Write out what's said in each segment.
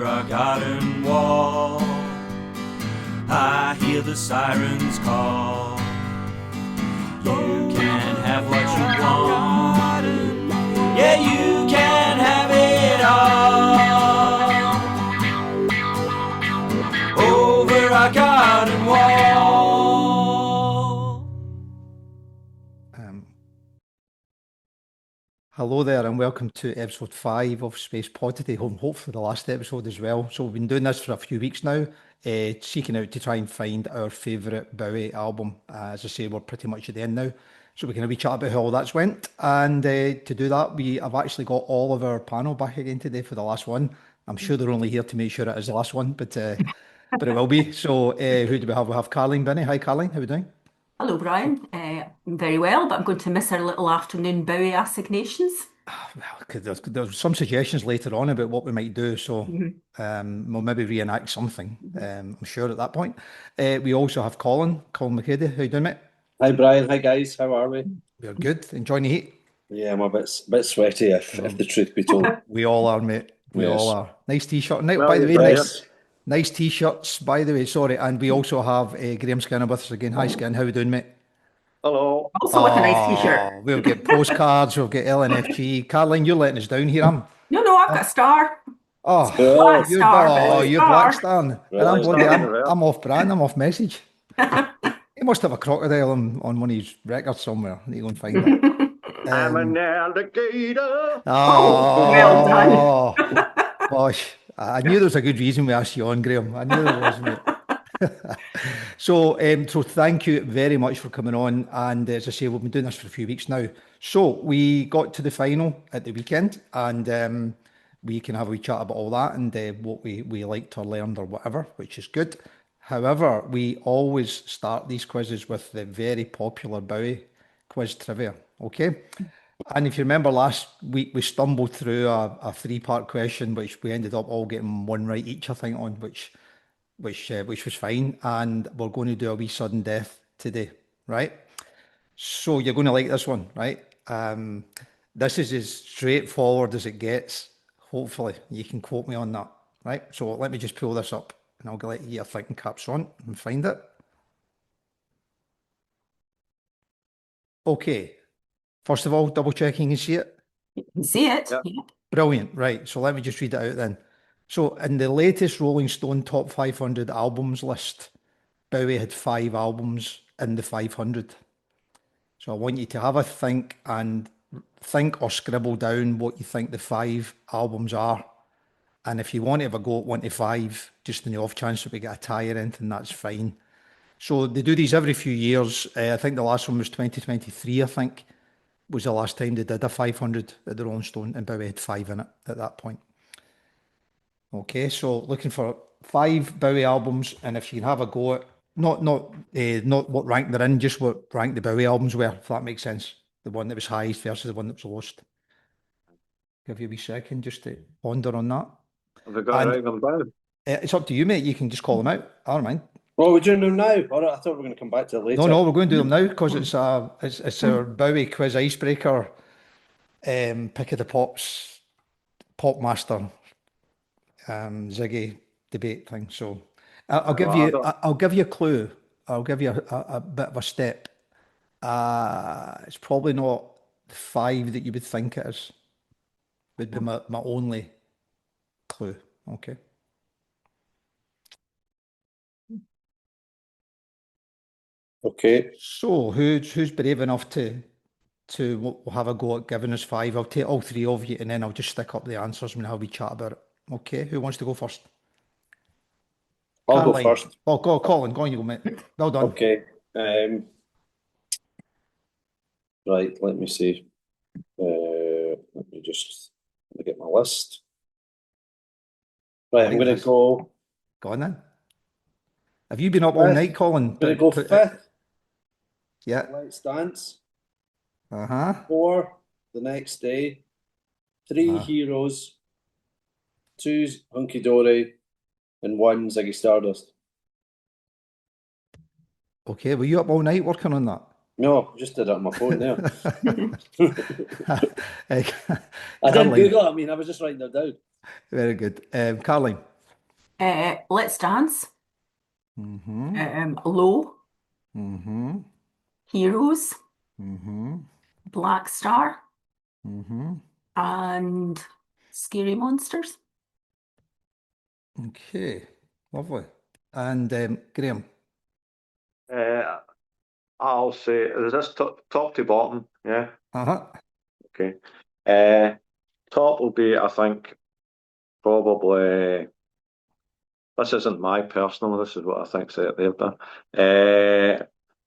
our garden wall. I hear the sirens call. You can have what you want. Yeah, you can have it all over our garden wall. Hello there and welcome to episode 5 of Space Poddity, hopefully the last episode as well. So we've been doing this for a few weeks now, seeking out to try and find our favourite Bowie album. As I say, we're pretty much at the end now, so we can have a wee chat about how all that's went. And to do that, I've actually got all of our panel back again today for the last one. I'm sure they're only here to make sure it is the last one, but it will be. So who do we have? We have Carleen Binney. Hi Carleen, how are we doing? Hello, Brian. I'm very well, but I'm going to miss our little afternoon Bowie assignations. Well, there's some suggestions later on about what we might do, so we'll maybe reenact something. I'm sure at that point. We also have Colin McCready. How you doing, mate? Hi, Brian. Hi, guys. How are we? We're good. Enjoying the heat. Yeah, I'm a bit sweaty, if the truth be told. We all are, mate. We Yes. all are. Nice t-shirt. Now, Well, by the way, yes. nice t-shirts. By the way, sorry. And we also have Graham Skinner with us again. Hi, Skin. How you doing, mate? Hello. Also with a nice t-shirt. We'll get postcards. We'll get LNFG. Caroline, you're letting us down here. No, I've got a star. Oh, Black you're, star, you're star. Black Stan. And I'm, Really? I'm off brand. I'm off message. He must have a crocodile on one of his records somewhere. You go and find it. I'm an alligator. Well done. Gosh, I knew there was a good reason we asked you on, Graham. I knew there was, mate. So thank you very much for coming on. And as I say, we've been doing this for a few weeks now. So we got to the final at the weekend, and we can have a wee chat about all that and what we liked or learned or whatever, which is good. However, we always start these quizzes with the very popular Bowie quiz trivia, okay? And if you remember last week, we stumbled through a three-part question, which we ended up all getting one right each, I think, on, which was fine. And we're going to do a wee sudden death today, right? So you're going to like this one, right? This is as straightforward as it gets. Hopefully, you can quote me on that, right? So let me just pull this up, and I'll let your thinking caps on and find it. Okay. First of all, double checking you see it. You can see it. Yeah. Yep. Brilliant. Right. So let me just read it out then. So in the latest Rolling Stone Top 500 albums list, Bowie had 5 albums in the 500. So I want you to have a think or scribble down what you think the 5 albums are. And if you want to have a go at 1 to 5, just in the off chance that we get a tie or anything, that's fine. So they do these every few years. I think the last one was 2023, I think, was the last time they did a 500 at the Rolling Stone, and Bowie had 5 in it at that point. Okay, so looking for 5 Bowie albums, and if you can have a go at not what rank they're in, just what rank the Bowie albums were, if that makes sense. The one that was highest versus the one that was lowest. Give you a wee second just to ponder on that. Have we got to write them down? It's up to you, mate. You can just call them out. I don't mind. Oh, we're doing them now? All right, I thought we were going to come back to it later. No, we're going to do them now because it's our Bowie quiz icebreaker, pick of the pops, pop master, Ziggy debate thing. So I'll give you a clue. I'll give you a bit of a step. It's probably not 5 that you would think it is. Would be my only clue. Okay. Okay. So who's brave enough to have a go at giving us 5? I'll take all 3 of you, and then I'll just stick up the answers and have a chat about it. Okay, who wants to go first? I'll Caroline. go first. Oh, go, Colin. Go on, you go, mate. Well done. Okay. Right, let me see. Let me get my list. Right, I'm going to go... Go on then. Have you been up all night, Colin? I'm going to go 5th. Yeah. Let's Dance. 4, 4, The Next Day. 3, Heroes. 2, Hunky Dory. And 1, Ziggy Stardust. Okay, were you up all night working on that? No, I just did it on my phone there. I Caroline. didn't Google it. I was just writing it down. Very good. Caroline. Let's Dance, Mm-hmm. Low, Mm-hmm. Heroes, Mm-hmm. Black Star, Mm-hmm. and Scary Monsters. Okay. Lovely. And Graham. I'll say, is this top to bottom? Yeah. Uh-huh. Okay. Top will be, I think, probably. This isn't my personal. This is what I think they've done.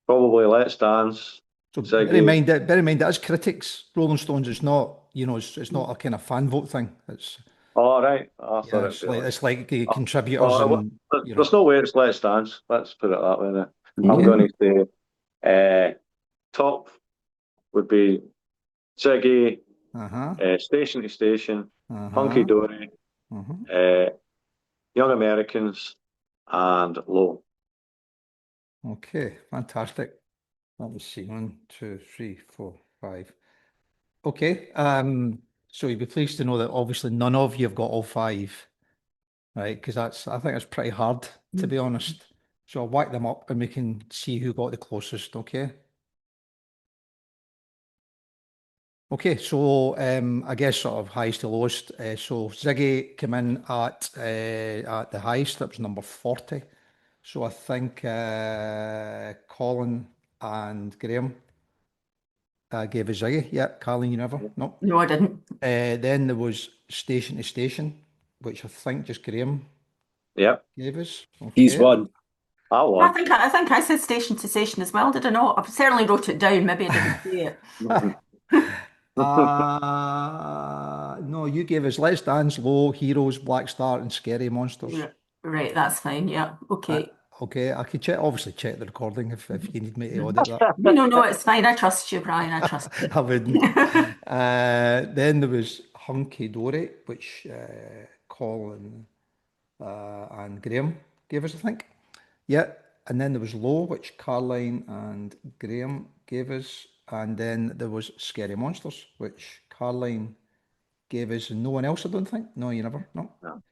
Probably Let's Dance, So Ziggy. bear in mind that as critics, Rolling Stones, it's not, it's not a kind of fan vote thing. It's All right. I yeah, thought it'd be like. it's like the Oh, contributors well, and there's no way it's Let's Dance. Let's put it that way. Then. I'm okay. going to say top would be Ziggy, Uh-huh. Station to Station, Hunky Uh-huh. Dory, Uh-huh. uh, Young Americans, and Low. Okay, fantastic. Let me see. 1, 2, 3, 4, 5. Okay. So you'd be pleased to know that obviously none of you have got all 5, right? Because I think that's pretty hard, to be honest. So I'll whack them up and we can see who got the closest, okay? Okay, so I guess sort of highest to lowest. So Ziggy came in at the highest, that was number 40. So I think Colin and Graham gave a Ziggy. Yeah, Colin, you never? No. No, I didn't. Then there was Station to Station, which I think just Graham Yep, gave us. He's Okay. won. I won. I think I said station to station as well, did I not? I certainly wrote it down. Maybe I didn't say it. No, you gave us Let's Dance, Low, Heroes, Black Star, and Scary Monsters. Right, that's fine. Yeah. Uh, Okay. okay, I could obviously check the recording if you need me to audit that. No, it's fine. I trust you, Brian. I trust you. I wouldn't. Then there was Hunky Dory, which Colin and Graham gave us, I think. Yeah. And then there was Low, which Caroline and Graham gave us. And then there was Scary Monsters, which Caroline gave us, and no one else, I don't think. No, you never. No. No.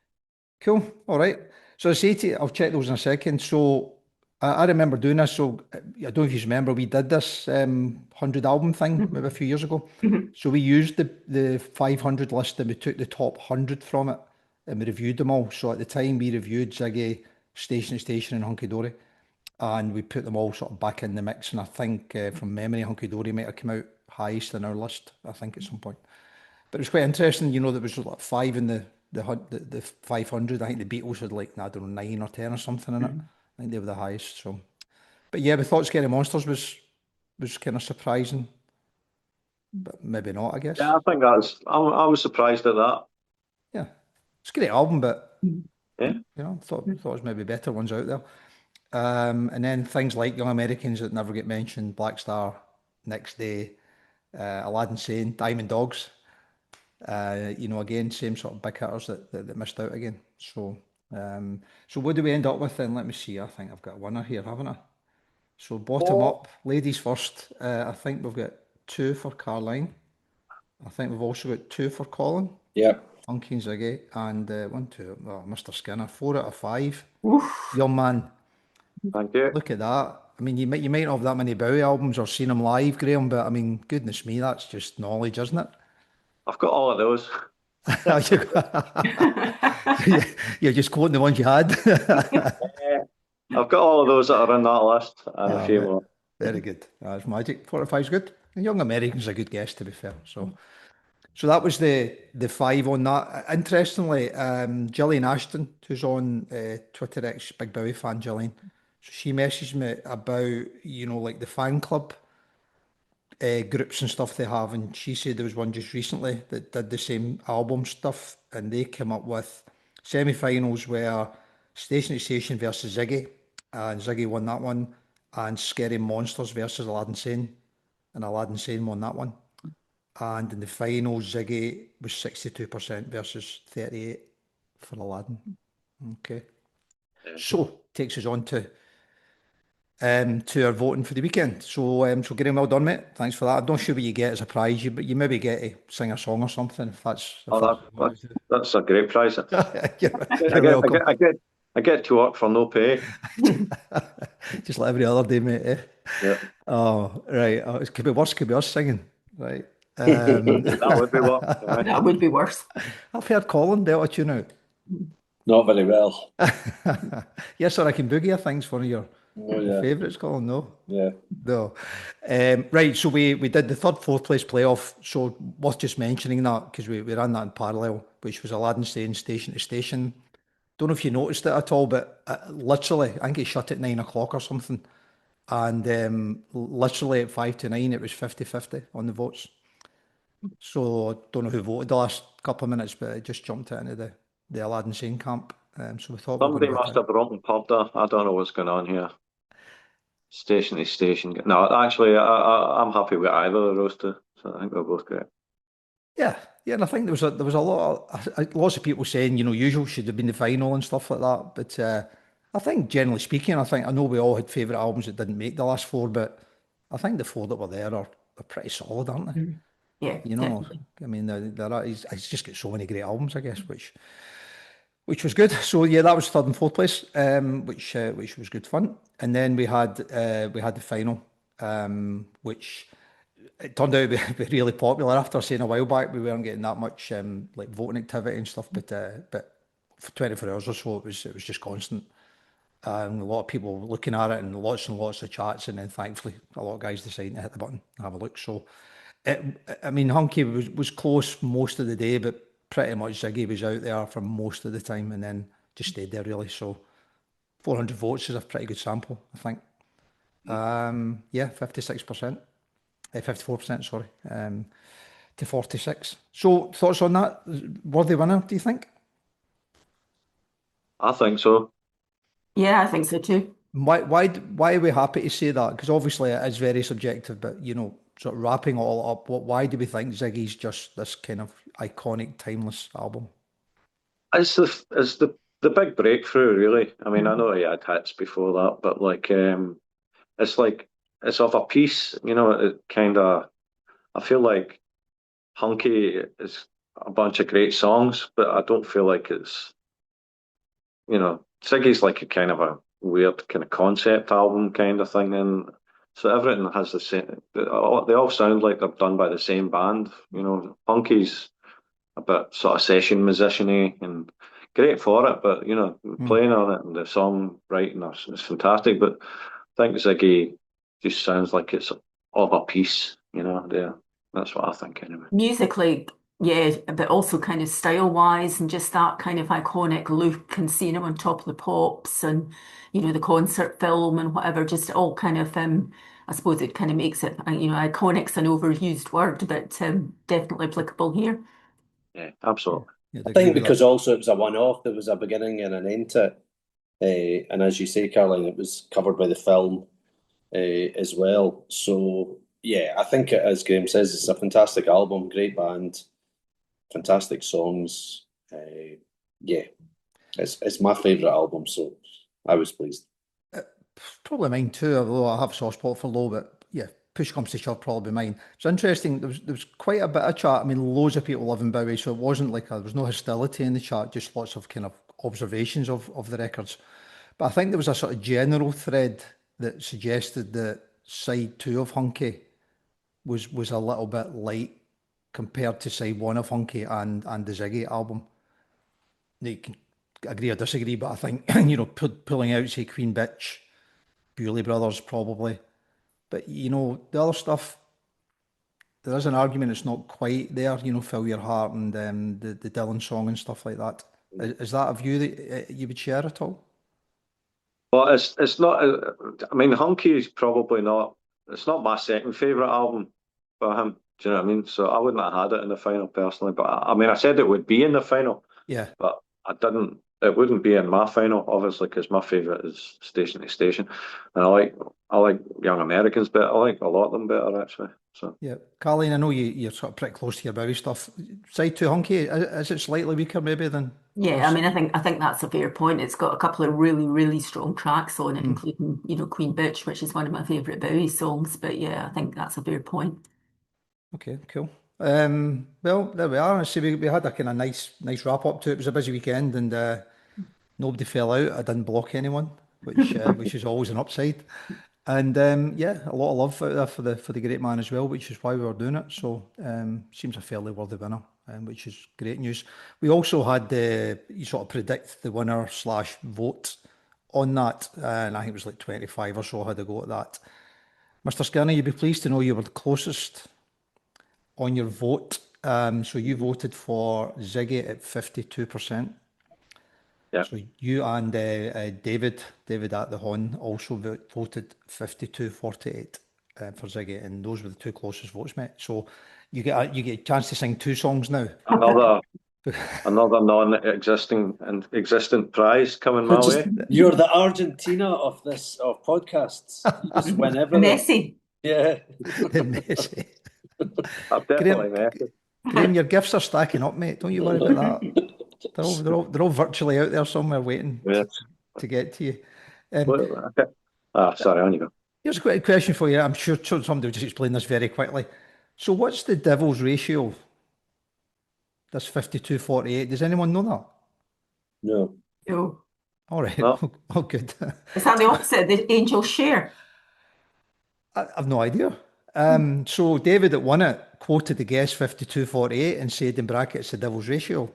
Cool. All right. So I say to you, I'll check those in a second. So I remember doing this. So I don't know if you remember, we did this 100 album thing maybe a few years ago. So we used the 500 list and we took the top 100 from it and we reviewed them all. So at the time we reviewed Ziggy, Station to Station and Hunky Dory and we put them all sort of back in the mix. And I think from memory, Hunky Dory might have come out highest in our list, I think at some point. But it was quite interesting, there was like 5 in the 500. I think the Beatles had like, I don't know, 9 or 10 or something in it. I think they were the highest. So, but yeah, we thought Scary Monsters was kind of surprising, but maybe not, I guess. Yeah, I think I was surprised at that. Yeah, it's a great album, but Yeah. thought there was maybe better ones out there. And then things like Young Americans that never get mentioned, Black Star, Next Day, Aladdin Sane, Diamond Dogs. Again, same sort of big hitters that missed out again. So what do we end up with then? Let me see. I think I've got a winner here, haven't I? So bottom up, ladies first. I think we've got 2 for Caroline. I think we've also got 2 for Colin. Yeah. Funky and Ziggy. And 1, 2, Mr Skinner, 4 out of 5. Oof. Young man, Thank you. look at that. I mean, you might not have that many Bowie albums or seen him live, Graham, but I mean, goodness me, that's just knowledge, isn't it? I've got all of those. You're just quoting the ones you had. I've got all of those that are in that list and a few Ve- more. Very good. That's magic. 45 is good. And Young American's a good guess, to be fair. So that was the 5 on that. Interestingly, Gillian Ashton, who's on Twitter X, big Bowie fan, Gillian. So she messaged me about, like the fan club groups and stuff they have, and she said there was one just recently that did the same album stuff, and they came up with semi-finals where Station to Station versus Ziggy, and Ziggy won that one, and Scary Monsters versus Aladdin Sane, and Aladdin Sane won that one. And in the finals, Ziggy was 62% versus 38 for Aladdin. Okay. So takes us on to to our voting for the weekend. So Graham, well done, mate. Thanks for that. I'm not sure what you get as a prize, but you maybe get to sing a song or something if that's Oh, what you want to that's a great prize. do. I You're get, I welcome. get, I get, I get to work for no pay. Just like every other day, mate. Eh? Yeah, Oh, right. Oh, it could be worse. Could be us singing. Right. that would be what. That would be worse. I've heard Colin belt a tune out. Not very well. Yes, sir. I Can Boogie, I think's one of your Oh yeah, favourites, Colin. No. yeah. No. Right, so we did the third, fourth place playoff. So worth just mentioning that because we ran that in parallel, which was Aladdin staying station to station. Don't know if you noticed it at all, but literally, I think it shut at 9 o'clock or something. And literally at 5 to 9, it was 50-50 on the votes. So I don't know who voted the last couple of minutes, but it just jumped it into the Aladdin Sane camp. So we thought we were going Somebody to go must down. have broken pub there. I don't know what's going on here. Station to station. No, actually, I'm happy with either of those two. So I think they're both great. Yeah, yeah, and I think there was a lot of lots of people saying, usual should have been the final and stuff like that. But I think generally speaking, I know we all had favourite albums that didn't make the last four, but I think the four that were there are pretty solid, aren't they? Yeah, definitely. I mean, he's just got so many great albums, I guess, which was good. So yeah, that was third and fourth place, which was good fun. And then we had the final, which it turned out to be really popular. After saying a while back we weren't getting that much like voting activity and stuff, but for 24 hours or so it was just constant. A lot of people looking at it and lots of chats, and then thankfully a lot of guys deciding to hit the button and have a look. So I mean, Hunky was close most of the day, but pretty much Ziggy was out there for most of the time and then just stayed there really. So 400 votes is a pretty good sample, I think. Yeah, 56%, 54%, sorry, to 46. So thoughts on that? Worthy winner, do you think? I think so. Yeah, I think so too. Why are we happy to say that? Because obviously it is very subjective, but sort of wrapping all up, why do we think Ziggy's just this kind of iconic, timeless album? It's the big breakthrough, really. I mean, I know he had hits before that, but like it's of a piece, it kind of. I feel like Hunky is a bunch of great songs, but I don't feel like Siggy's like a kind of a weird kind of concept album kind of thing, and so everything has the same. They all sound like they're done by the same band. Hunky's a bit sort of session musician-y and great for it, but playing on it and the songwriting is fantastic. But I think Ziggy just sounds like it's of a piece, there. That's what I think anyway. Musically, yeah, but also kind of style-wise and just that kind of iconic look and seeing him on Top of the Pops and, the concert film and whatever, just all kind of, I suppose it kind of makes it, iconic's an overused word, but definitely applicable here. Yeah, absolutely. Yeah, I I agree think with because that. also it was a one-off, there was a beginning and an end to it. And as you say, Caroline, it was covered by the film as well. So yeah, I think as Graham says, it's a fantastic album, great band, fantastic songs. Yeah, it's my favourite album, so I was pleased. Probably mine too, although I have a soft spot for Low, but yeah, push comes to shove, probably mine. It's interesting, there was quite a bit of chat. I mean, loads of people love in Bowie, so it wasn't like there was no hostility in the chat, just lots of kind of observations of the records. But I think there was a sort of general thread that suggested that side two of Hunky was a little bit light compared to side one of Hunky and the Ziggy album. Now, you can agree or disagree, but I think pulling out say Queen Bitch, Bewley Brothers probably, but the other stuff, there is an argument it's not quite there. Fill Your Heart and the Dylan song and stuff like that. Is that a view that you would share at all? But it's not. I mean, Hunky is probably not. It's not my second favorite album for him. Do you know what I mean? So I wouldn't have had it in the final personally. But I mean, I said it would be in the final, Yeah. but I didn't it wouldn't be in my final, obviously, because my favourite is Station to Station, and I like Young Americans better. I like a lot of them better actually. So Yeah, Carleen, I know you're sort of pretty close to your Bowie stuff. Side 2 Hunky, is it slightly weaker maybe than Yeah, I yours? mean, I think that's a fair point. It's got a couple of really, really strong tracks on it, Mm. including, Queen Bitch, which is one of my favorite Bowie songs. But yeah, I think that's a fair point. Okay, cool. Well, there we are. I see we had a kind of nice wrap up to it. It was a busy weekend and nobody fell out. I didn't block anyone, which is always an upside. And yeah, a lot of love out there for the great man as well, which is why we were doing it. So seems a fairly worthy winner, which is great news. We also had you sort of predict the winner slash vote on that, and I think it was like 25 or so had a go at that. Mr. Skinner, you'd be pleased to know you were the closest on your vote. So you voted for Ziggy at 52%. yeah, So you and David at the Hon also voted 52-48 for Ziggy, and those were the two closest votes, mate. So you get a chance to sing two songs now. another another non-existing and existent prize coming my Just way. you're the Argentina of podcasts. You just win everything. Messy. Yeah. Messy. I've Graham, definitely met it. Graham, your gifts are stacking up, mate. Don't you worry about that. They're all virtually out there somewhere waiting Yes. to get to you. Um, Okay. Sorry, on you go. Here's a quick question for you. I'm sure somebody will just explain this very quickly. So what's the devil's ratio? That's 52-48. Does anyone know that? No. No. All right. No. Oh, good. Is that the opposite? The angels share? I've no idea. So David that won it quoted the guess 52-48 and said in brackets the devil's ratio.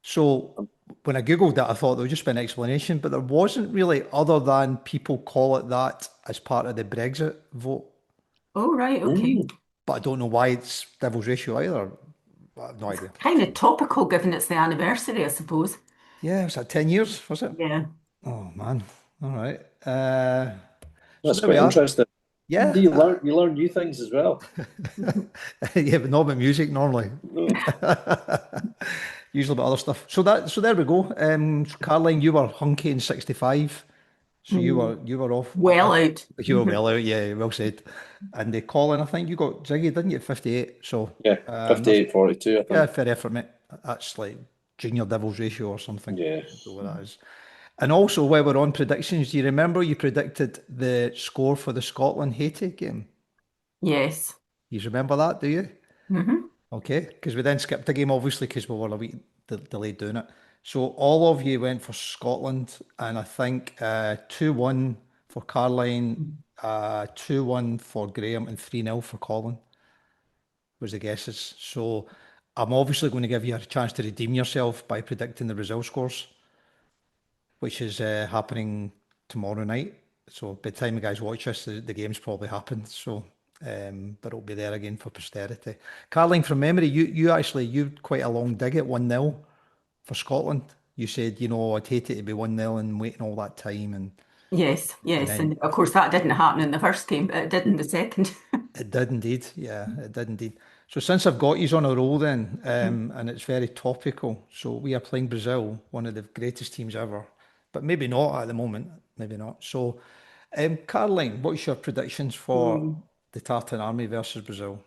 So when I Googled that, I thought there would just be an explanation, but there wasn't really, other than people call it that as part of the Brexit vote. Oh, right. Okay. But I don't know why it's devil's ratio either. I have no idea. Kind of topical given it's the anniversary, I suppose. Yeah, was that 10 years, was it? Yeah. Oh, man. All right. So That's there we quite are. interesting. Yeah. You learn new things as well. Yeah, but not about music normally. No. Usually about other stuff. So there we go. So Caroline, you were hunky in 65. So you were off. Well out. You were well out, yeah, well said. And Colin, I think you got Ziggy, didn't you, at 58? So Yeah, 58-42, I yeah, think. fair effort, mate. That's like junior devil's ratio or something. Yeah. I don't know what that is. And also, while we're on predictions, do you remember you predicted the score for the Scotland-Haiti game? Yes. You remember that, do you? Hmm. Okay, because we then skipped a game, obviously, because we were a week delayed doing it. So all of you went for Scotland, and I think 2-1 for Caroline, 2-1 for Graham, and 3-0 for Colin was the guesses. So I'm obviously going to give you a chance to redeem yourself by predicting the Brazil scores, which is happening tomorrow night. So by the time you guys watch this, the game's probably happened. So, but it'll be there again for posterity. Caroline, from memory, you quite a long dig at 1-0 for Scotland. You said, I'd hate it to be 1-0 and waiting all that time, and Yes, yes. then And of course, that didn't happen in the first game, but it did in the second. it did indeed. Yeah, it did indeed. So since I've got you on a roll then, and it's very topical, so we are playing Brazil, one of the greatest teams ever, but maybe not at the moment, maybe not. So, Caroline, what's your predictions for Hmm. the Tartan Army versus Brazil?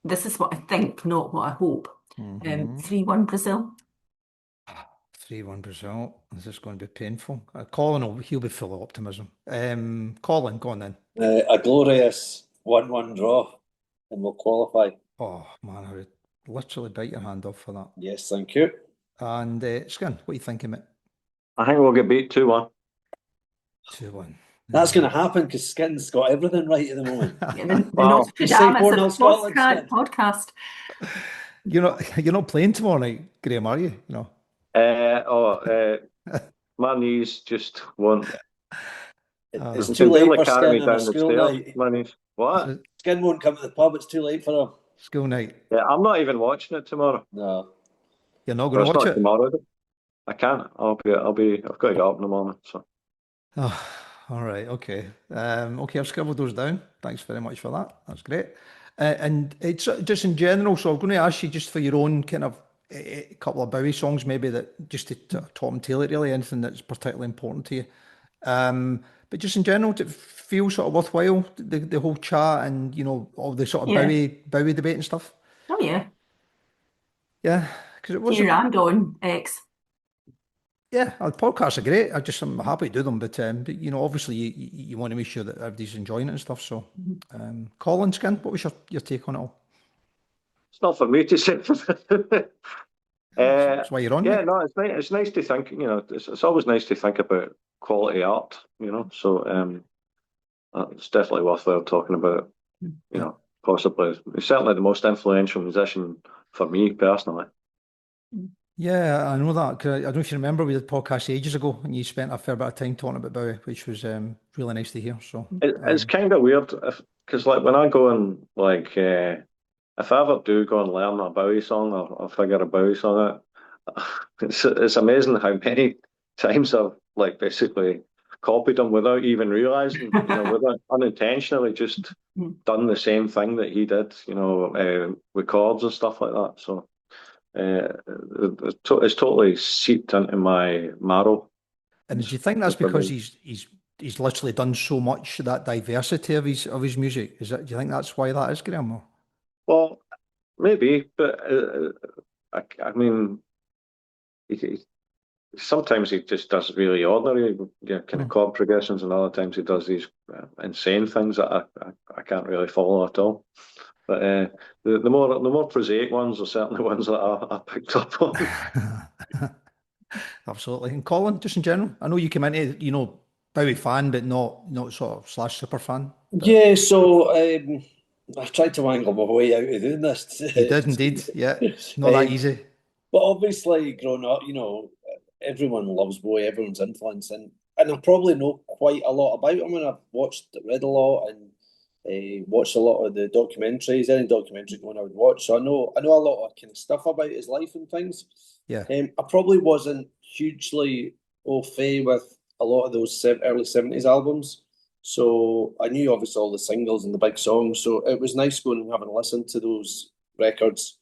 This is what I think, not what I hope. 3-1 Brazil. 3-1 Brazil. Is this going to be painful? Colin, he'll be full of optimism. Colin, go on then. A glorious 1-1 draw, and we'll qualify. Oh, man, I would literally bite your hand off for that. Yes, thank you. And Skin, what are you thinking, mate? I think we'll get beat 2-1. 2-1. That's going to happen because Skin's got everything right at the moment. Yeah, the Wow. You say Nostradamus 4-0 of Scotland, podcast. You're not playing tomorrow night, Graham, are you? My knees just won't. It's They too can late barely for carry me Skin on a down the school stairs. night. My knees. What? Skin won't come to the pub. It's too late for him. School night. Yeah, I'm not even watching it tomorrow. No. You're not Or going to it's watch not it? tomorrow. I can't. I've got to get up in the morning. So Oh, all right, okay. Okay, I've scribbled those down. Thanks very much for that. That's great. And it's just in general, so I'm going to ask you just for your own kind of a couple of Bowie songs maybe that just to top and tail it really, anything that's particularly important to you. But just in general, did it feel sort of worthwhile, the whole chat and, you know, all the sort of Yeah. Bowie debate and stuff? Oh yeah. Yeah, because it was Here and on X. yeah, podcasts are great. I'm happy to do them, but you know, obviously you want to make sure that everybody's enjoying it and stuff. So, Colin, Skin, what was your take on it all? It's not for me to say. That's why you're on, Yeah, mate. no, it's nice. It's nice to think. You know, it's always nice to think about quality art. You know, so it's definitely worthwhile talking about. You Yeah. know, possibly certainly the most influential musician for me personally. Yeah, I know that. 'Cause I don't know if you remember, we did a podcast ages ago, and you spent a fair bit of time talking about Bowie, which was really nice to hear. So, It's kind of weird because like when I go and like if I ever do go and learn a Bowie song or figure a Bowie song out, it's amazing how many times I've like basically copied him without even realizing, you know, without unintentionally just done the same thing that he did, you know, with chords and stuff like that. So it's totally seeped into my marrow. and do you think that's It's because brilliant. he's literally done so much, that diversity of his music? Do you think that's why that is, Graham? Or- Well, maybe, but I mean, he, sometimes he just does really ordinary, you know, kind of chord progressions, and other times he does these insane things that I can't really follow at all. But the more prosaic ones are certainly ones that I picked up on. Absolutely. And Colin, just in general, I know you came into, you know, Bowie fan, but not sort of slash super fan. But Yeah, so I tried to wangle my way out of doing this. you did indeed. Yeah, not that Um, easy. but obviously, growing up, everyone loves Bowie, everyone's influence, and I probably know quite a lot about him, and I've read a lot, and watched a lot of the documentaries. Any documentary going, I would watch. So I know a lot of kind of stuff about his life and things. Yeah. I probably wasn't hugely au fait with a lot of those early 70s albums. So I knew obviously all the singles and the big songs. So it was nice going and having a listen to those records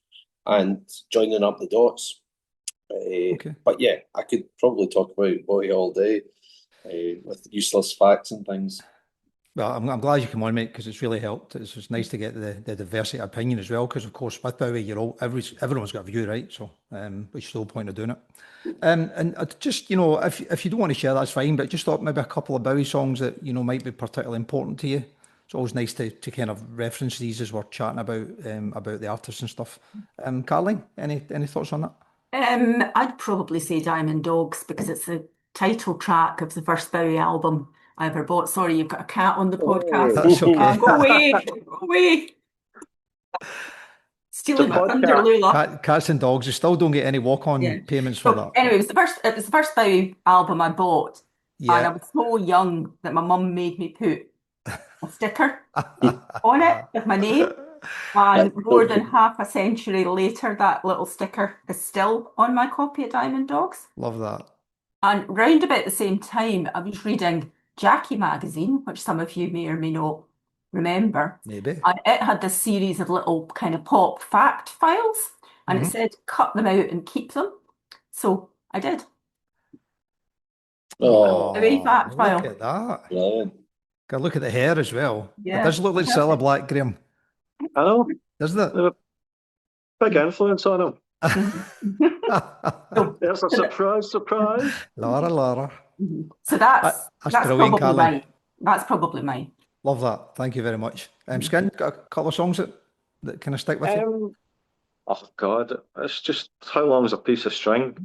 and joining up the dots. Okay. But yeah, I could probably talk about Bowie all day with useless facts and things. Well, I'm glad you came on, mate, because it's really helped. It's just nice to get the diversity of opinion as well, because of course with Bowie, everyone's got a view, right? So, which is the whole point of doing it. And just, you know, if you don't want to share, that's fine. But just thought maybe a couple of Bowie songs that, you know, might be particularly important to you. It's always nice to kind of reference these as we're chatting about the artists and stuff. Carling, any thoughts on that? I'd probably say Diamond Dogs because it's the title track of the first Bowie album I ever bought. Sorry, you've got a cat on the podcast. That's okay. Go away, go away. It's a Stealing my thunder, podcast. Lula. Cats and dogs, you still don't get any Yeah. walk-on payments for So that. anyway, it was the first Bowie album I bought, and I Yeah. was so young that my mum made me put a sticker on it with my name. And more than half a century later, that little sticker is still on my copy of Diamond Dogs. Love that. And round about the same time, I was reading Jackie magazine, which some of you may or may not remember. Maybe. And it had this series of little kind of pop fact files, and it said cut them out and keep them. So I did. Oh, A wee fact Look file. at that. brilliant. God, look at the hair as well. It Yeah. does look like Cilla Black, Graham, I know, doesn't it? they're a big influence on him. So, There's a surprise, surprise. Laura. so that's That's brilliant, probably Carly. mine. That's probably mine. Love that. Thank you very much. Skin, got a couple of songs that kind of stick with you? Oh God, it's just how long is a piece of string?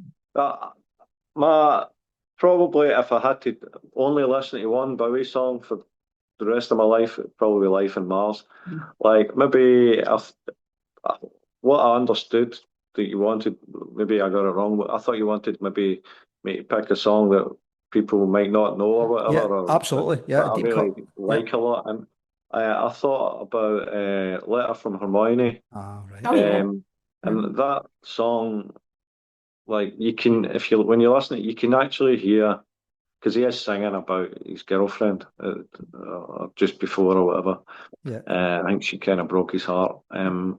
My probably if I had to only listen to one Bowie song for the rest of my life, it'd probably be Life in Mars. Like maybe what I understood that you wanted, maybe I got it wrong. But I thought you wanted maybe me to pick a song that people might not know or whatever, Yeah, or absolutely. that Yeah, a I deep really cut. like Yeah. a lot. And I thought about Letter from Hermione, Ah, right. Oh yeah. and that song, like you can, if you when you listen to it, you can actually hear because he is singing about his girlfriend just before or whatever. Yeah. I think she kind of broke his heart. And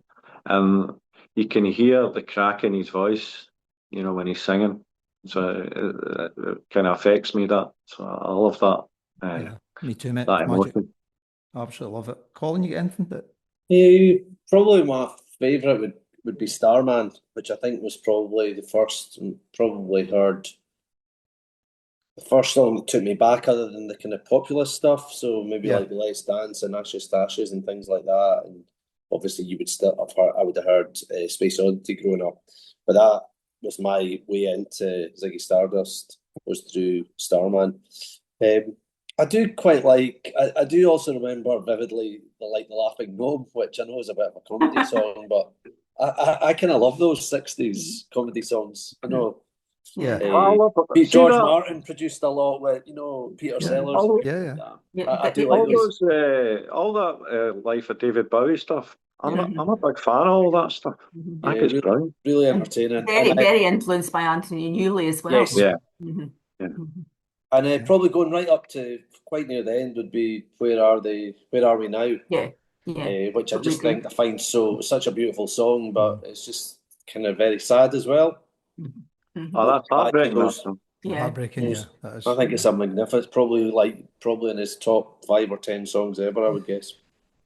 you can hear the crack in his voice, you know, when he's singing. So it kind of affects me, that. So I love that. Yeah, me too, mate. That It's magic. emotion. Absolutely love it. Colin, you get anything that? Probably my favourite would be Starman, which I think was probably the first, probably heard the first song that took me back, other than the kind of populist stuff. So maybe Yeah. like Let's Dance and Ashes to Ashes and things like that. And obviously, you would still have heard. I would have heard Space Oddity growing up, but that was my way into Ziggy Stardust, was through Starman. I do quite like. I do also remember vividly the Laughing Gnome, which I know is a bit of a comedy song, but I kind of love those '60s comedy songs. I know. Yeah. I love it. See George that? Martin produced a lot with, Peter Yeah. Sellers. All, Yeah. Yeah, I but do the- like all those. those, all that Life of David Bowie stuff. I'm Mhm. a big fan of all that stuff. Mhm. I think Yeah, it's brilliant. really entertaining. Very, And very influenced by Anthony Newley as well. yes, Yeah, Mhm. yeah. Mhm. and probably going right up to quite near the end would be Where Are They? Where Are We Now? Yeah, yeah. Which I Totally just think agree. I find such a beautiful song, but it's just kind of very sad as well. Mhm. Mhm. Oh, that's Back in heartbreaking. That those, song. Yeah. Heartbreaking, yeah. those That is. I think it's a magnificent, probably in his top 5 or 10 songs ever, I would guess,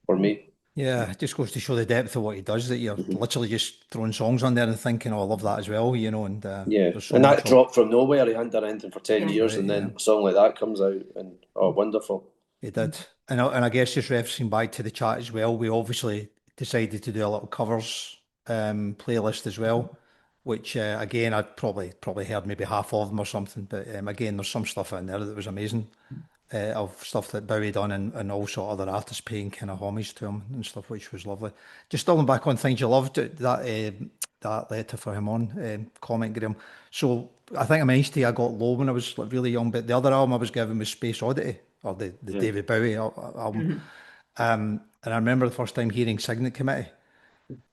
for me. Yeah, it just goes to show the depth of what he does, that you're literally just throwing songs on there and thinking, oh, I love that as well, and Yeah, there's so and much that dropped from nowhere. He hadn't done anything for 10 Yeah. years, Right, and yeah. then a song like that comes out, and wonderful. He did. And I guess just referencing back to the chat as well, we obviously decided to do a little covers playlist as well, which again, I'd probably heard maybe half of them or something, but again, there's some stuff in there that was amazing. Of stuff that Bowie done, and also other artists paying kind of homage to him and stuff, which was lovely. Just doubling back on things you loved, that letter for him on comment, Graham. So I think I mentioned to you I got Low when I was like really young, but the other album I was given was Space Oddity, or the Yeah. David Bowie album. And I remember the first time hearing Signet Committee,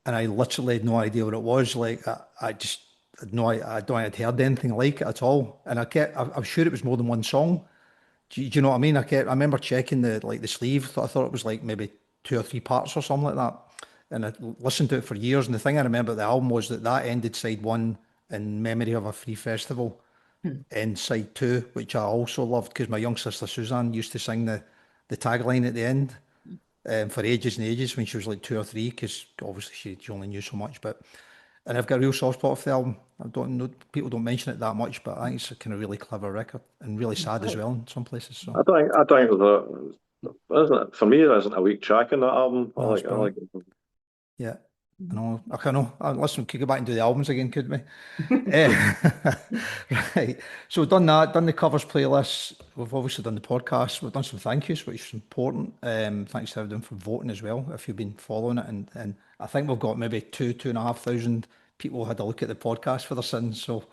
and I literally had no idea what it was. Like I just had no, I don't think I'd heard anything like it at all. And I'm sure it was more than one song. Do you know what I mean? I remember checking the sleeve. I thought it was like maybe 2 or 3 parts or something like that. And I listened to it for years. And the thing I remember at the album was that ended side one in memory of a free festival, and side two, which I also loved because my young sister Suzanne used to sing the tagline at the end for ages and ages when she was like 2 or 3, because obviously she only knew so much. And I've got a real soft spot for the album. I don't know, people don't mention it that much, but I think it's a kind of really clever record and really sad as well in some places. So I think isn't it, for me, there isn't a weak track in that album. oh, that's I like brilliant. it. Yeah, I know. I can know. Listen, could go back and do the albums again, could we? Eh, right. So done that. Done the covers playlist. We've obviously done the podcast. We've done some thank yous, which is important. Thanks to everyone for voting as well. If you've been following it, and I think we've got maybe 2,500 people had a look at the podcast for their sins. So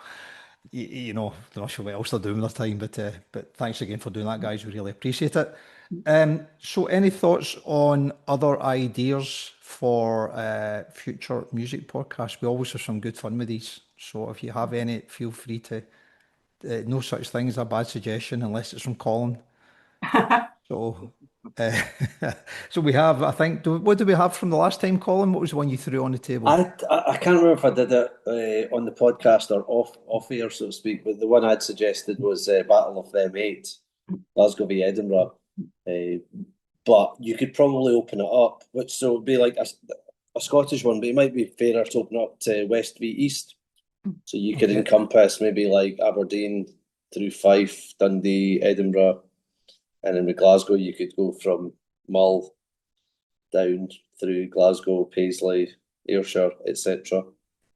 they're not sure what else they're doing with their time, but thanks again for doing that, guys. We really appreciate it. So any thoughts on other ideas for future music podcasts? We always have some good fun with these. So if you have any, feel free to. No such thing as a bad suggestion unless it's from Colin. So, uh, so we have. I think. What did we have from the last time, Colin? What was the one you threw on the table? I can't remember if I did it on the podcast or off air, so to speak. But the one I'd suggested was Battle of Them Eight, Glasgow v Edinburgh. But you could probably open it up, which so it would be like a Scottish one, but it might be fairer to open up to West v East. So you could encompass maybe like Aberdeen through Fife, Dundee, Edinburgh, and then with Glasgow you could go from Mull down through Glasgow, Paisley, Ayrshire, etc.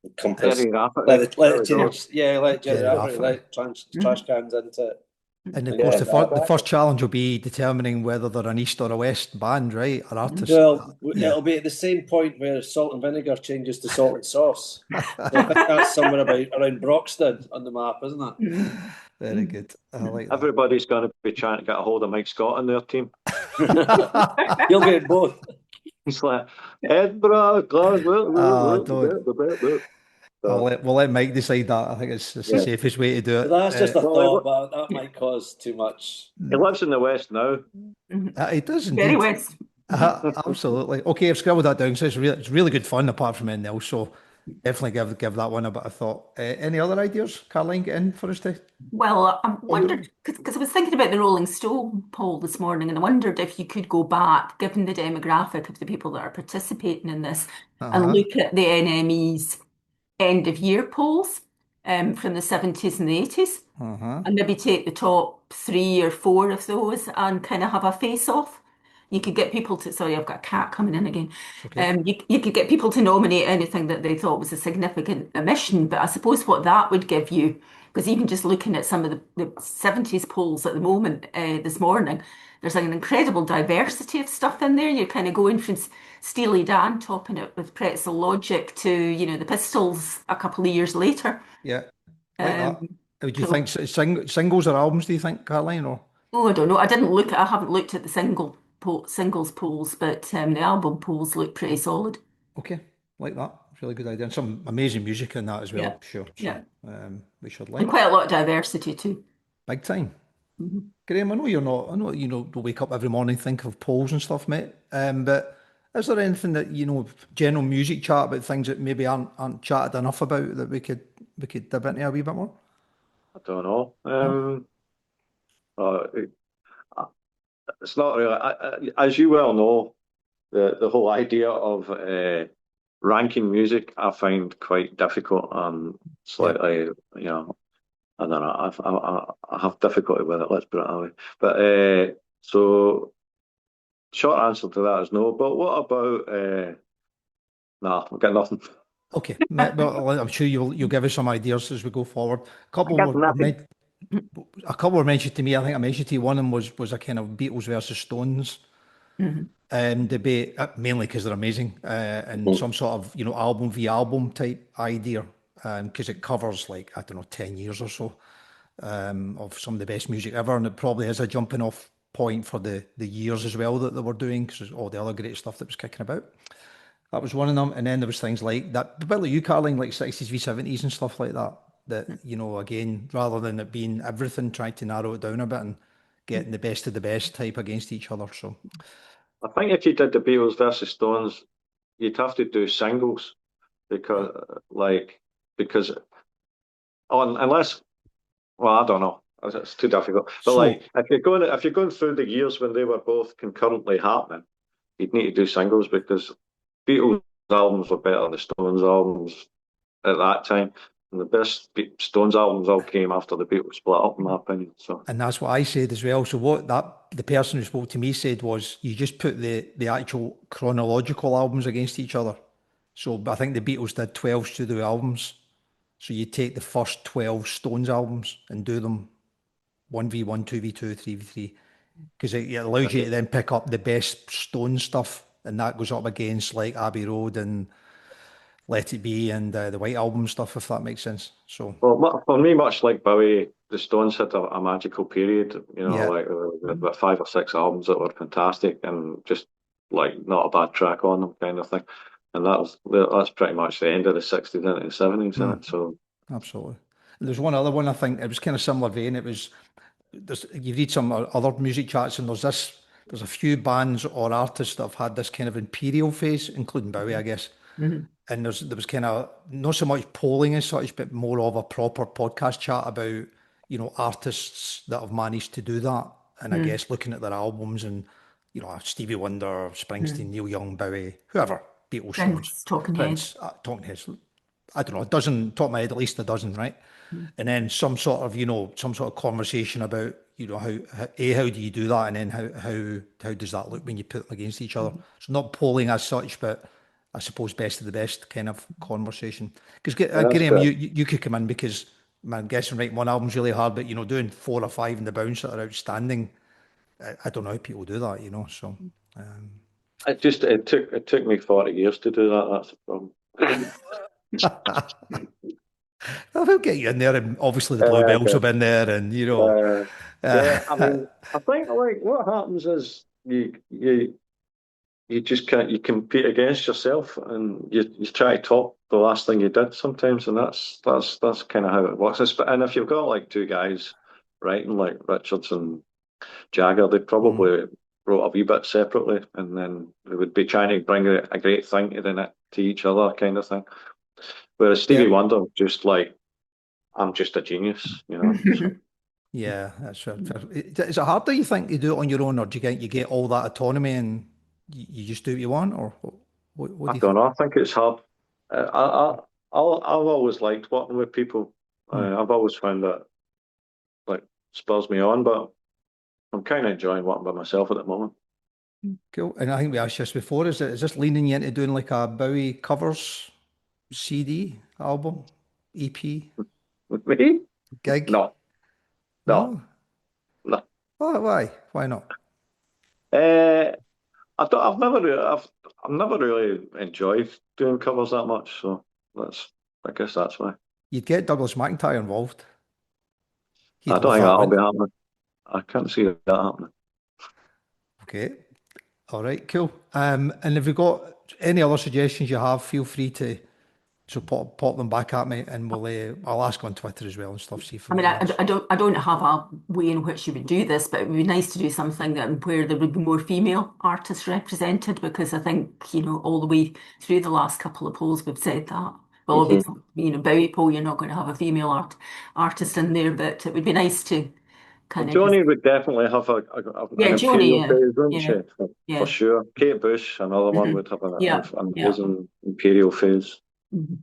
Encompass. Jerry Rafferty. Let There we Jerry, go. yeah, let Jerry Jerry Rafferty, let trash cans into it. And of Yeah. course, the first challenge will be determining whether they're an East or a West band, right? Or artist. Well, Yeah. it'll be at the same point where Salt and Vinegar changes to Salt and Sauce. So I think that's somewhere around Broxton on the map, isn't it? Very good. I like that. Everybody's going to be trying to get a hold of Mike Scott on their team. You'll get both. It's like Edinburgh, Glasgow. Don't. We'll let Mike decide that. I think it's the safest way to do it. That's just a well, thought, but that might cause too much. He lives in the West now. He does indeed. Very West. Absolutely. Okay, I've scribbled that down. So it's really good fun apart from anything else. So Definitely give that one a bit of thought. Any other ideas, Caroline, get in for us to Well, I ponder wondered on? because I was thinking about the Rolling Stone poll this morning, and I wondered if you could go back, given the demographic of the people that are participating in this, and Uh-huh. look at the NME's end of year polls from the 70s and the 80s, Uh-huh. and maybe take the top 3 or 4 of those and kind of have a face off. You could get people to, sorry, I've got a cat coming in again. It's okay. You could get people to nominate anything that they thought was a significant omission, but I suppose what that would give you, because even just looking at some of the 70s polls at the moment, this morning, there's an incredible diversity of stuff in there. You're kind of going from Steely Dan topping it with Pretzel Logic to, the Pistols a couple of years later. Yeah, like that. Um, Would you think so singles or albums, do you think, Caroline? Or Oh, I don't know. I haven't looked at the singles polls, but the album polls look pretty solid. okay, like that. Really good idea. And some amazing music in that as Yeah. well, sure. So Yeah. we should And like. quite a lot of diversity too. Big time. Mhm. Graham, I know you don't wake up every morning think of polls and stuff, mate. But is there anything that, general music chat about things that maybe aren't chatted enough about that we could dip into a wee bit more? I don't know. No? Uh, it's not really, as you well know, the whole idea of ranking music I find quite difficult and Yeah. slightly, I don't know, I have difficulty with it, let's put it that way. But so short answer to that is no. But what about nah, I've got nothing. Okay. Well, I'm sure you'll give us some ideas as we go forward. A I couple got were nothing. meant a couple were mentioned to me. I think I mentioned to you one of them was a kind of Beatles versus Stones Mhm. debate, mainly because they're amazing, and some sort of album v album type idea, because it covers like I don't know 10 years or so of some of the best music ever, and it probably is a jumping off point for the years as well that they were doing because all the other great stuff that was kicking about. That was one of them, and then there was things like that, a bit like you, Carling, like 60s v 70s and stuff like that. That again, rather than it being everything, trying to narrow it down a bit and getting the best of the best type against each other. So I think if you did the Beatles versus Stones, you'd have to do singles yeah, because, like, because on unless, well, I don't know, it's too difficult. But so like, if you're going through the years when they were both concurrently happening, you'd need to do singles because Beatles albums were better than Stones albums at that time. And the best Stones albums all came after the Beatles split up, in my opinion. So and that's what I said as well. So what that the person who spoke to me said was you just put the actual chronological albums against each other. So I think the Beatles did 12 studio albums. So you take the first 12 Stones albums and do them 1v1, 2v2, 3v3, because it allows you to then pick up the best Stone stuff, and that goes up against like Abbey Road and Let It Be and the White Album stuff, if that makes sense. So well, for me, much like Bowie, the Stones had a magical period. yeah, Like about 5 or 6 albums that were fantastic and just like not a bad track on them, kind of thing. And that's pretty much the end of the '60s into the '70s, isn't it? So absolutely. And there's one other one I think it was kind of similar vein. It was you read some other music charts and there's a few bands or artists that have had this kind of imperial phase, including Bowie, I guess. Mhm. And there was kind of not so much polling as such, but more of a proper podcast chat about artists that have managed to do that. And I Mhm. guess looking at their albums and Stevie Wonder, Springsteen, Mhm. Neil Young, Bowie, whoever, Beatles, Stones, Prince, Talking Heads. Prince, Talking Heads. I don't know, a dozen, top of my head, at least a dozen, right? Mhm. And then some sort of conversation about, how do you do that? And then how does that look when you put them against each other? So not polling as such, but I suppose best of the best kind of conversation. Because yeah, that's Graham, good. you could come in because I'm guessing writing one album's really hard, but doing 4 or 5 in the bounce that are outstanding. I don't know how people do that, So It took me 40 years to do that. That's the problem. I will get you in there, and obviously the Bluebells Okay. have been there, and Uh, yeah, I uh, mean, I think like what happens is you just can't you compete against yourself and you try to top the last thing you did sometimes, and that's kind of how it works. And if you've got like two guys writing like Richards and Jagger, they mm, probably wrote a wee bit separately, and then they would be trying to bring a great thing to each other, kind of thing. Whereas Stevie Yeah. Wonder, just like, I'm just a genius, you know. So, Yeah, that's fair. Is it hard, do you think, to do it on your own, or do you get all that autonomy and you just do what you want, or what I do you don't think? know. I think it's hard. I've always liked working with people. Hmm. I've always found that like spurs me on, but I'm kind of enjoying working by myself at the moment. Cool. And I think we asked this before. Is this leaning you into doing like a Bowie covers CD album, EP, With me? gig? No, no, No. no. Why? Why not? Uh, I've never really enjoyed doing covers that much, so that's I guess that's why. You'd get Douglas McIntyre involved. I He'd don't love think that, that'll wouldn't be happening. I can't see that happening. Okay. All right, cool. And if you've got any other suggestions you have, feel free to pop them back at me, and I'll ask on Twitter as well and stuff. See if I mean, anybody else. I don't have a way in which you would do this, but it would be nice to do something that where there would be more female artists represented, because I think, all the way through the last couple of polls we've said that. Well, Mhm. obviously, Bowie poll, you're not going to have a female artist in there, but it would be nice to Well, kind of just, Johnny would definitely have an yeah, Joni, imperial phase, wouldn't yeah, she? For yeah, sure. Kate Bush, another one, mhm, would have yeah, an yeah. amazing imperial phase. Mhm.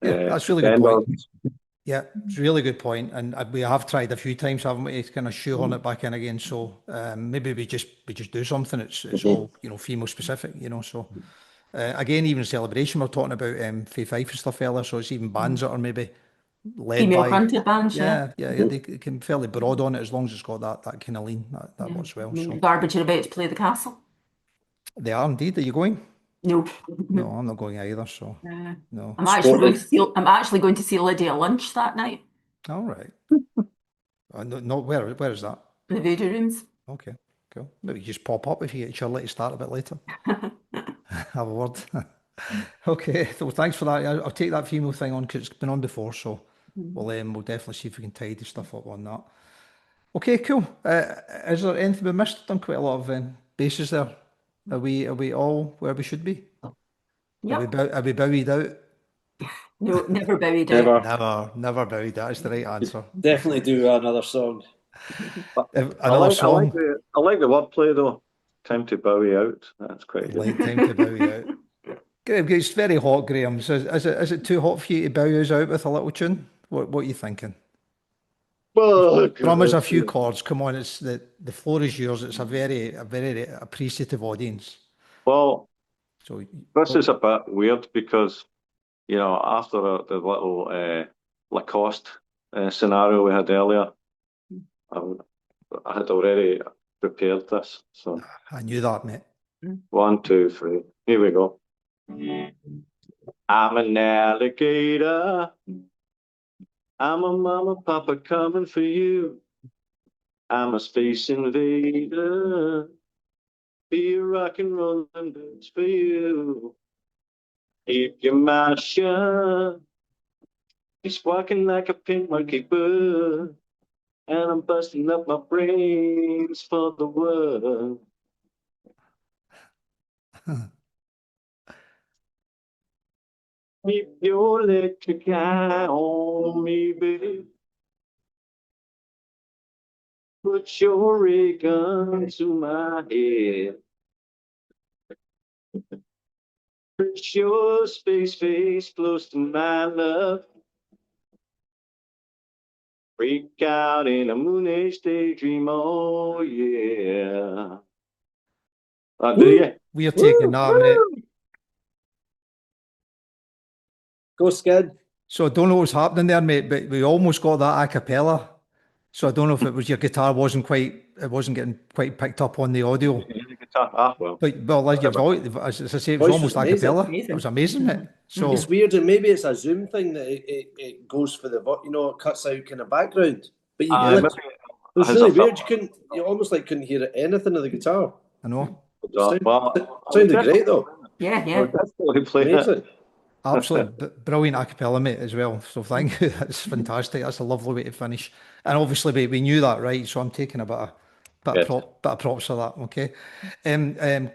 Yeah, that's a really good point. Fender, Yeah, it's a really good point, and we have tried a few times, haven't we, to kind of shoehorn it back in again. So maybe we just do something. It's Mhm. all female specific, So again, even celebration, we're talking about Faye Fife and stuff earlier. So it's even bands that are maybe led Female by. fronted bands, yeah. Yeah. They can fairly broad on it as long as it's got that kind of lean. That Yeah. works I well. mean, So Garbage are about to play the Castle. they are indeed. Are you going? No. No, I'm not going either. So Uh, no. Sporting. I'm actually going to see Lydia Lunch that night All right. No, where is that? in the Voodoo Rooms. Okay, cool. Maybe you just pop up if you get Shirley to start a bit later. Have a word. Okay, well, thanks for that. I'll take that female thing on because it's been on before, so we'll definitely see if we can tidy stuff up on that. Okay, cool. Is there anything we missed? Done quite a lot of bases there. Are we all where we should be? Yep. Are we bowied out? No, never buried out. Never. Never buried. That is the right answer. Definitely do another song. Another song. I like the wordplay though. Time to Bowie out. That's quite good. Like time to bowie out. Graham, it's very hot, Graham. So is it too hot for you to bow us out with a little tune? What are you thinking? Well, Drum us a few chords. Come on, it's the floor is yours. It's a very appreciative audience. well, So this is a bit weird because after the little Lacoste scenario we had earlier, um, I had already prepared this. So I knew that, mate. 1, 2, 3. Here we go. I'm an alligator. I'm a mama, papa coming for you. I'm a space invader. Be a rock and rollin' boots for you. Keep your mouth shut. Be squawking like a pin monkey bird. And I'm busting up my brains for the world. Keep your electric eye on me, baby. Put your ray gun to my head. Put your space face close to my love. Freak out in a moonish daydream, oh yeah. Do you? We are taking that, mate. Go Skid. So I don't know what's happening there, mate, but we almost got that a cappella. So I don't know if it was your guitar it wasn't getting quite picked up on the audio. The guitar. Ah, well. But like your Whatever. voice, as I say, it was Voice almost was a amazing. cappella. It was amazing, mate. So It's weird, and maybe it's a Zoom thing that it goes for the it cuts out kind of background. But you Yeah. it was Has really a film- weird. You almost couldn't hear anything of the guitar. I know. Well, Sounded great though. Yeah, I'll yeah. definitely play it. Amazing. Absolutely brilliant a cappella, mate, as well. So thank you. That's fantastic. That's a lovely way to finish. And obviously we knew that, right? So I'm taking a Bit of props for that, okay?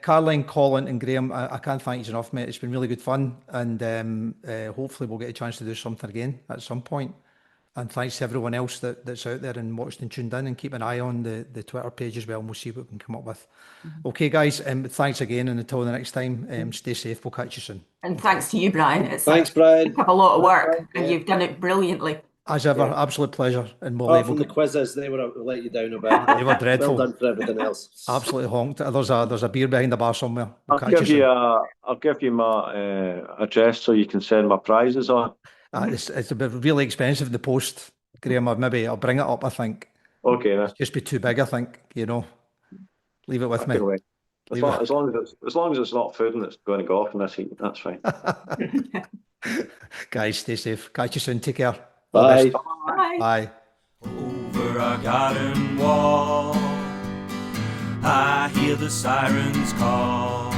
Caroline, Colin and Graham, I can't thank you enough, mate. It's been really good fun, and hopefully we'll get a chance to do something again at some point. And thanks to everyone else that's out there and watched and tuned in, and keep an eye on the Twitter page as well, and we'll see what we can come up with. Okay, guys, thanks again, and until the next time, stay safe. We'll catch you soon. And thanks to you, Brian. Thanks, Brian. Have a lot of work, and you've done it brilliantly. As ever, absolute pleasure. And we'll, Apart from the quizzes, they were let you down a bit. They were dreadful. Well done for everything else. Absolutely honked. There's a beer behind the bar somewhere. We'll I'll catch give you soon. I'll give you my address so you can send my prizes on. It's a bit really expensive in the post, Graham. I'll bring it up, I think. Okay, then. Just be too big, I think, Leave it with me. Anyway, as long as it's not food and it's going to go off in this heat, that's fine. Guys, stay safe. Catch you soon. Take care. Bye. Bye. Bye. Over our garden wall, I hear the sirens call.